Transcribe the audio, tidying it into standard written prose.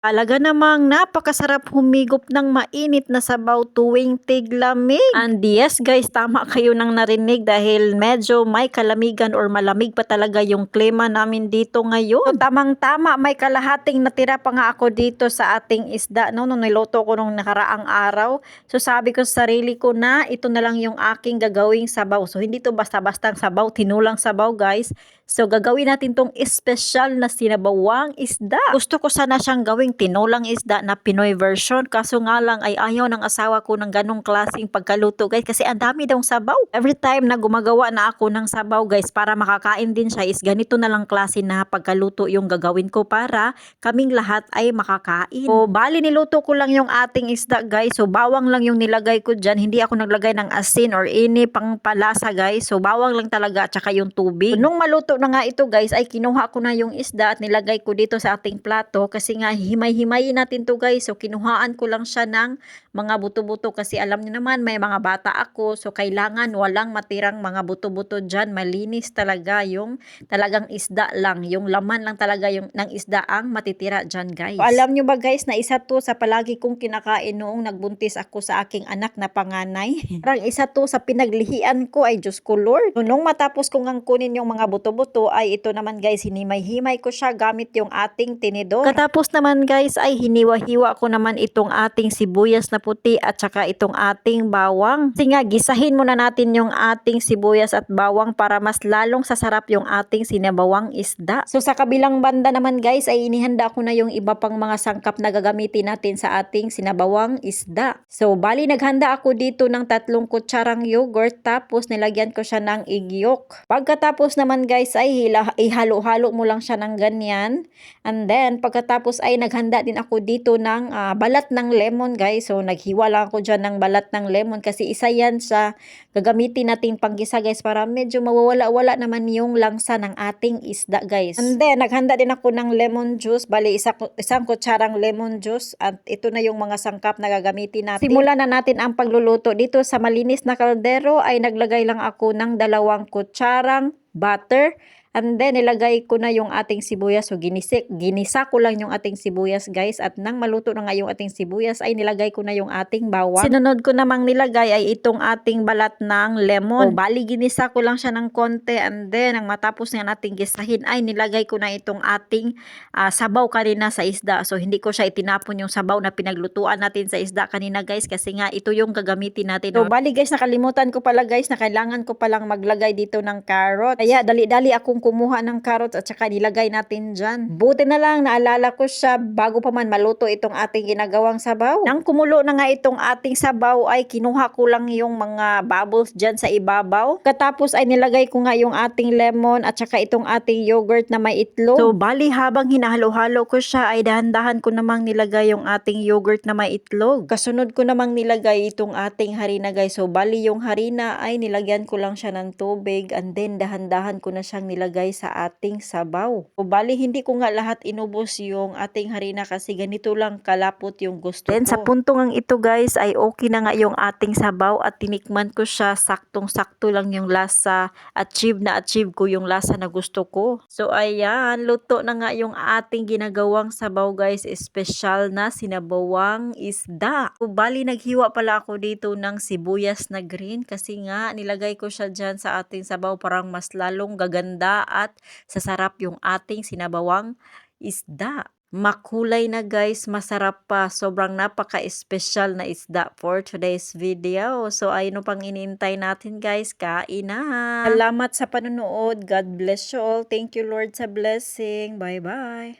Talaga namang napakasarap humigop ng mainit na sabaw tuwing tiglamig. And yes guys, tama kayo nang narinig dahil medyo may kalamigan or malamig pa talaga yung klima namin dito ngayon. So, tamang-tama, may kalahating natira pa nga ako dito sa ating isda no, nung niluto ko nung nakaraang araw. So sabi ko sa sarili ko na ito na lang yung aking gagawing sabaw. So hindi to basta-bastang sabaw, tinulang sabaw guys. So gagawin natin tong espesyal na sinabawang isda. Gusto ko sana siyang gawing tinulang isda na Pinoy version, kaso nga lang ay ayaw ng asawa ko ng ganong klaseng pagkaluto guys kasi ang dami daw sabaw. Every time na gumagawa na ako ng sabaw guys para makakain din siya is ganito na lang klase na pagkaluto yung gagawin ko para kaming lahat ay makakain. So bali niluto ko lang yung ating isda guys. So bawang lang yung nilagay ko dyan. Hindi ako naglagay ng asin or any pang palasa guys. So bawang lang talaga at saka yung tubig. So, nung maluto na nga ito guys ay kinuha ko na yung isda at nilagay ko dito sa ating plato kasi nga himay-himayin natin to guys. So kinuhaan ko lang siya ng mga buto-buto kasi alam niyo naman may mga bata ako. So kailangan walang matirang mga buto-buto dyan. Malinis talaga yung talagang isda lang. Yung laman lang talaga yung ng isda ang matitira dyan guys. So, alam niyo ba guys na isa to sa palagi kong kinakain noong nagbuntis ako sa aking anak na panganay. Parang isa to sa pinaglihian ko ay Diyos ko Lord. So, nung matapos kong ang kunin yung mga buto-buto ay ito naman guys hinimay-himay ko siya gamit yung ating tinidor. Katapos naman guys ay hiniwa-hiwa ko naman itong ating sibuyas na puti at saka itong ating bawang. Kasi nga gisahin muna natin yung ating sibuyas at bawang para mas lalong sasarap yung ating sinabawang isda. So sa kabilang banda naman guys ay inihanda ko na yung iba pang mga sangkap na gagamitin natin sa ating sinabawang isda. So bali naghanda ako dito ng 3 kutsarang yogurt tapos nilagyan ko siya ng egg yolk. Pagkatapos naman guys ay ihalo-halo mo lang siya ng ganyan. And then pagkatapos ay naghanda din ako dito ng balat ng lemon guys. So naghiwa lang ako dyan ng balat ng lemon kasi isa yan sa gagamitin natin panggisa guys para medyo mawawala-wala naman yung langsa ng ating isda guys. And then naghanda din ako ng lemon juice. Bali isang kutsarang lemon juice at ito na yung mga sangkap na gagamitin natin. Simulan na natin ang pagluluto. Dito sa malinis na kaldero ay naglagay lang ako ng 2 kutsarang butter. And then, nilagay ko na yung ating sibuyas. So, ginisa ko lang yung ating sibuyas, guys. At nang maluto na nga yung ating sibuyas, ay nilagay ko na yung ating bawang. Sinunod ko namang nilagay ay itong ating balat ng lemon. So, bali, ginisa ko lang siya ng konti. And then, ang matapos nga nating gisahin, ay nilagay ko na itong ating sabaw kanina sa isda. So, hindi ko siya itinapon yung sabaw na pinaglutuan natin sa isda kanina, guys. Kasi nga, ito yung gagamitin natin. So, bali, guys, nakalimutan ko pala, guys, na kailangan ko palang maglagay dito ng carrot. Kaya, dali-dali akong kumuha ng carrots at saka nilagay natin dyan. Buti na lang naalala ko siya bago pa man maluto itong ating ginagawang sabaw. Nang kumulo na nga itong ating sabaw ay kinuha ko lang yung mga bubbles dyan sa ibabaw. Katapos ay nilagay ko nga yung ating lemon at saka itong ating yogurt na may itlog. So bali habang hinahalo-halo ko siya ay dahan-dahan ko namang nilagay yung ating yogurt na may itlog. Kasunod ko namang nilagay itong ating harina guys. So bali yung harina ay nilagyan ko lang siya ng tubig and then dahan-dahan ko na siyang nilagay sa ating sabaw. O bali hindi ko nga lahat inubos yung ating harina kasi ganito lang kalapot yung gusto ko. Then sa punto ngang ito guys ay okay na nga yung ating sabaw at tinikman ko siya, saktong-sakto lang yung lasa, achieve ko yung lasa na gusto ko. So ayan, luto na nga yung ating ginagawang sabaw guys, espesyal na sinabawang isda. So bali naghiwa pala ako dito ng sibuyas na green kasi nga nilagay ko siya dyan sa ating sabaw parang mas lalong gaganda at sasarap yung ating sinabawang isda. Makulay na guys, masarap pa. Sobrang napaka-espesyal na isda for today's video. So ayun pang inintay natin guys, kain na. Salamat sa panonood. God bless you all. Thank you Lord sa blessing. Bye bye.